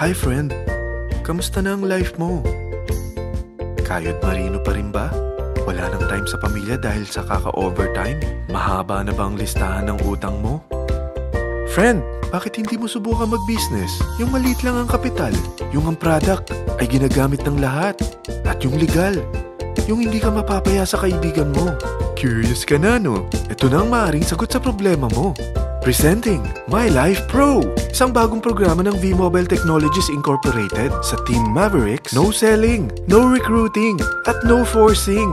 Hi friend, kamusta na ang life mo? Kayod marino pa rin ba? Wala nang time sa pamilya dahil sa kaka-overtime? Mahaba na ba ang listahan ng utang mo? Friend, bakit hindi mo subukan mag-business? Yung maliit lang ang kapital, yung ang product ay ginagamit ng lahat, at yung legal, yung hindi ka mapapaya sa kaibigan mo. Curious ka na, no? Ito na ang maaaring sagot sa problema mo. Presenting My Life Pro, isang bagong programa ng V-Mobile Technologies Incorporated sa Team Mavericks. No selling, no recruiting, at no forcing.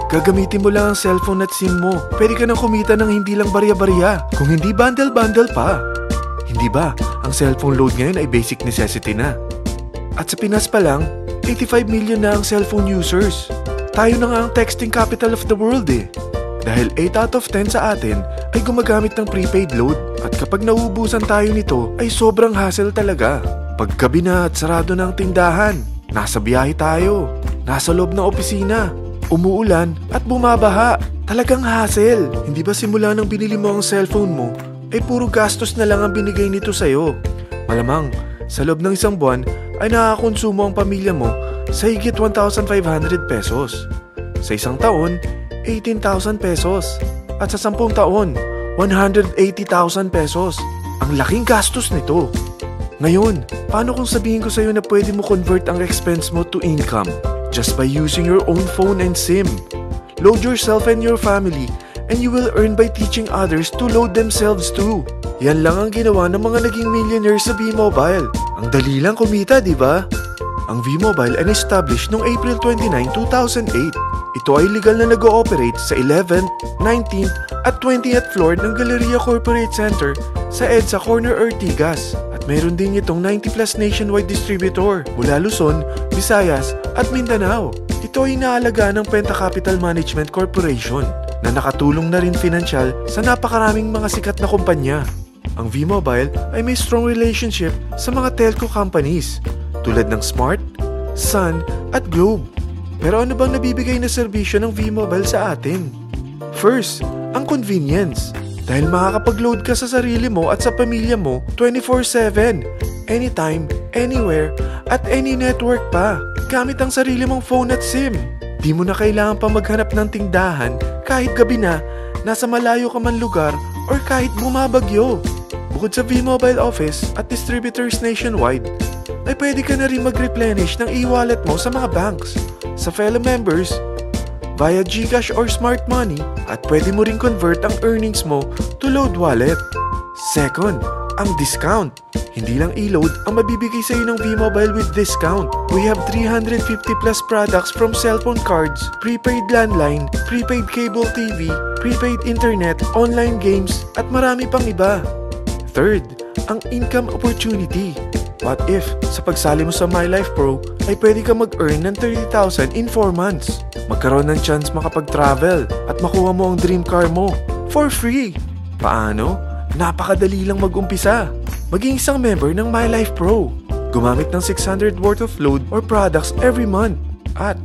Gagamitin mo lang ang cellphone at SIM mo. Pwede ka nang kumita ng hindi lang barya-barya, kung hindi bundle-bundle pa. Hindi ba, ang cellphone load ngayon ay basic necessity na. At sa Pinas pa lang, 85 million na ang cellphone users. Tayo na nga ang texting capital of the world eh. Dahil 8 out of 10 sa atin ay gumagamit ng prepaid load. At kapag nauubusan tayo nito ay sobrang hassle talaga. Paggabi na at sarado ng tindahan, nasa biyahe tayo, nasa loob ng opisina, umuulan at bumabaha. Talagang hassle. Hindi ba simula nang binili mo ang cellphone mo ay puro gastos na lang ang binigay nito sa'yo? Malamang sa loob ng isang buwan ay nakakakonsumo ang pamilya mo sa higit 1,500 pesos. Sa isang taon, 18,000 pesos. At sa 10 taon, 180,000 pesos. Ang laking gastos nito. Ngayon, paano kung sabihin ko sa'yo na pwede mo convert ang expense mo to income just by using your own phone and SIM? Load yourself and your family and you will earn by teaching others to load themselves too. Yan lang ang ginawa ng mga naging millionaires sa V-Mobile. Ang dali lang kumita, di ba? Ang V-Mobile ay established noong April 29, 2008. Ito ay legal na nag-ooperate sa 11th, 19th at 20th floor ng Galleria Corporate Center sa EDSA Corner Ortigas. At meron din itong 90+ nationwide distributor mula Luzon, Visayas at Mindanao. Ito ay inaalagaan ng Penta Capital Management Corporation na nakatulong na rin pinansyal sa napakaraming mga sikat na kumpanya. Ang V-Mobile ay may strong relationship sa mga telco companies tulad ng Smart, Sun at Globe. Pero ano bang nabibigay na serbisyo ng V-Mobile sa atin? First, ang convenience. Dahil makakapag-load ka sa sarili mo at sa pamilya mo 24/7, anytime, anywhere, at any network pa. Gamit ang sarili mong phone at SIM. Di mo na kailangan pa maghanap ng tindahan kahit gabi na, nasa malayo ka man lugar, or kahit bumabagyo. Bukod sa V-Mobile office at distributors nationwide, ay pwede ka na rin mag-replenish ng e-wallet mo sa mga banks, sa fellow members, via GCash or Smart Money, at pwede mo rin convert ang earnings mo to load wallet. Second, ang discount. Hindi lang e-load ang mabibigay sa iyo ng V-Mobile with discount. We have 350+ products from cellphone cards, prepaid landline, prepaid cable TV, prepaid internet, online games, at marami pang iba. Third, ang income opportunity. What if, sa pagsali mo sa My Life Pro, ay pwede ka mag-earn ng 30,000 in 4 months? Magkaroon ng chance makapag-travel at makuha mo ang dream car mo for free. Paano? Napakadali lang mag-umpisa. Maging isang member ng My Life Pro. Gumamit ng 600 worth of load or products every month. At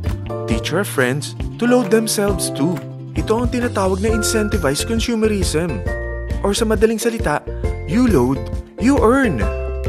teach your friends to load themselves too. Ito ang tinatawag na incentivized consumerism. Or sa madaling salita, you load, you earn.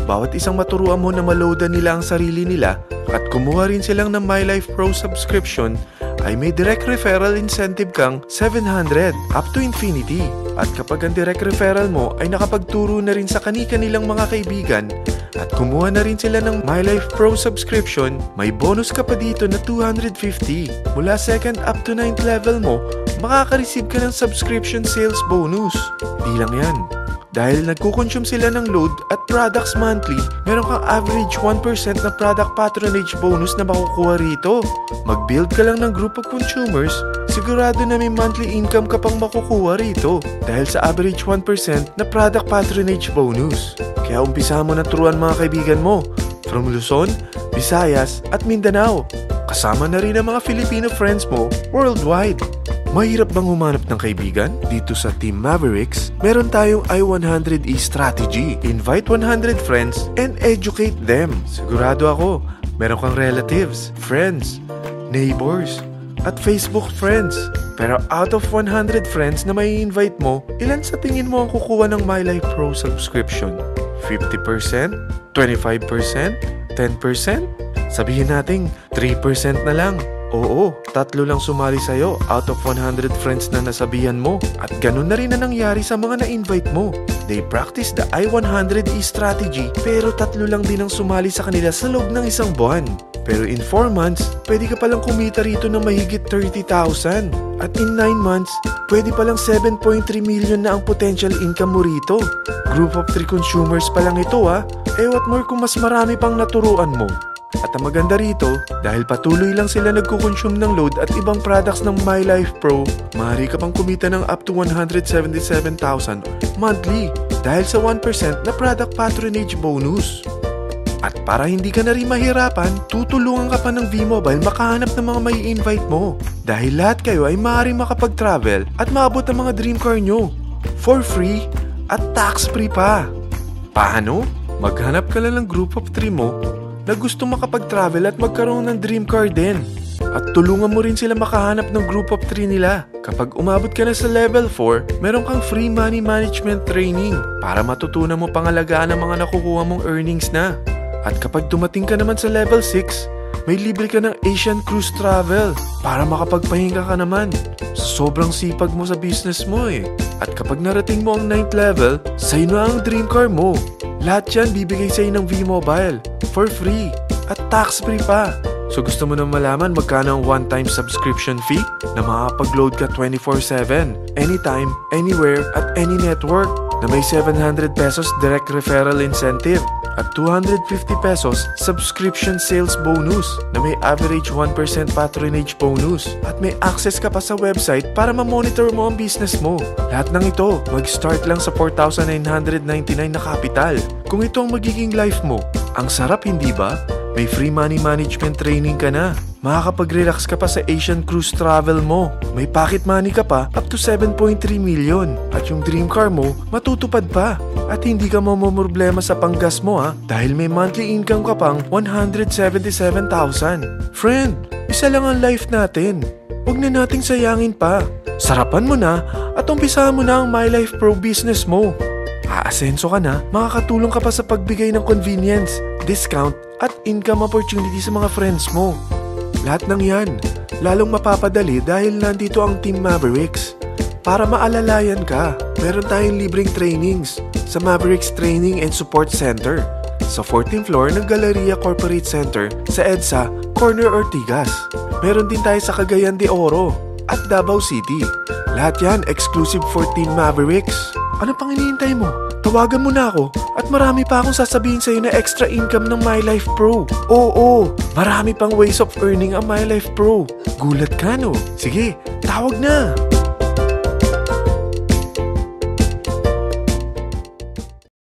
Bawat isang maturuan mo na maloadan nila ang sarili nila at kumuha rin silang ng My Life Pro subscription, ay may direct referral incentive kang 700 up to infinity. At kapag ang direct referral mo ay nakapagturo na rin sa kani-kanilang mga kaibigan at kumuha na rin sila ng My Life Pro subscription, may bonus ka pa dito na 250. Mula 2nd up to 9th level mo, makaka-receive ka ng subscription sales bonus. Di lang yan. Dahil nagkukonsume sila ng load at products monthly, meron kang average 1% na product patronage bonus na makukuha rito. Mag-build ka lang ng group of consumers, sigurado na may monthly income ka pang makukuha rito dahil sa average 1% na product patronage bonus. Kaya umpisa mo na turuan mga kaibigan mo from Luzon, Visayas at Mindanao. Kasama na rin ang mga Filipino friends mo worldwide. Mahirap bang humanap ng kaibigan? Dito sa Team Mavericks, meron tayong I100E strategy. Invite 100 friends and educate them. Sigurado ako, meron kang relatives, friends, neighbors, at Facebook friends. Pero out of 100 friends na may invite mo, ilan sa tingin mo ang kukuha ng My Life Pro subscription? 50%? 25%? 10%? Sabihin natin 3% na lang. Oo, 3 lang sumali sa'yo out of 100 friends na nasabihan mo. At ganun na rin na nangyari sa mga na-invite mo. They practice the I-100E strategy pero 3 lang din ang sumali sa kanila sa loob ng isang buwan. Pero in 4 months, pwede ka palang kumita rito ng mahigit 30,000. At in 9 months, pwede palang 7.3 million na ang potential income mo rito. Group of 3 consumers pa lang ito Eh what more kung mas marami pang naturuan mo. At ang maganda rito, dahil patuloy lang sila nagkukonsume ng load at ibang products ng MyLife Pro, maaari ka pang kumita ng up to 177,000 monthly dahil sa 1% na product patronage bonus. At para hindi ka na rin mahirapan, tutulungan ka pa ng V-Mobile makahanap ng mga may invite mo. Dahil lahat kayo ay maaaring makapag-travel at maabot ang mga dream car nyo for free at tax-free pa. Paano? Maghanap ka lang ng group of 3 mo na gusto makapag-travel at magkaroon ng dream car din. At tulungan mo rin sila makahanap ng group of 3 nila. Kapag umabot ka na sa level 4, meron kang free money management training para matutunan mo pangalagaan ang mga nakukuha mong earnings na. At kapag dumating ka naman sa level 6, may libre ka ng Asian Cruise Travel para makapagpahinga ka naman. Sobrang sipag mo sa business mo At kapag narating mo ang 9th level, sa'yo na ang dream car mo. Lahat yan bibigay sa'yo ng V-Mobile for free at tax-free pa. So gusto mo na malaman magkano ang one-time subscription fee na makakapag-load ka 24/7, anytime, anywhere, at any network na may 700 pesos direct referral incentive at 250 pesos subscription sales bonus na may average 1% patronage bonus at may access ka pa sa website para ma-monitor mo ang business mo. Lahat ng ito mag-start lang sa 4,999 na capital. Kung ito ang magiging life mo, ang sarap hindi ba? May free money management training ka na. Makakapag-relax ka pa sa Asian Cruise Travel mo. May pocket money ka pa up to 7.3 million. At yung dream car mo, matutupad pa. At hindi ka mamomroblema sa panggas mo dahil may monthly income ka pang 177,000. Friend, isa lang ang life natin. Huwag na nating sayangin pa. Sarapan mo na at umpisahan mo na ang MyLife Pro business mo. Aasenso ka na, makakatulong ka pa sa pagbigay ng convenience, discount, at income opportunity sa mga friends mo. Lahat ng yan, lalong mapapadali dahil nandito ang Team Mavericks. Para maalalayan ka, meron tayong libreng trainings sa Mavericks Training and Support Center sa 14th floor ng Galleria Corporate Center sa EDSA, Corner Ortigas. Meron din tayo sa Cagayan de Oro at Davao City. Lahat yan exclusive for Team Mavericks. Ano pang hinihintay mo? Tawagan mo na ako at marami pa akong sasabihin sa'yo na extra income ng MyLife Pro. Oo, marami pang ways of earning ang MyLife Pro. Gulat ka no? Sige, tawag na!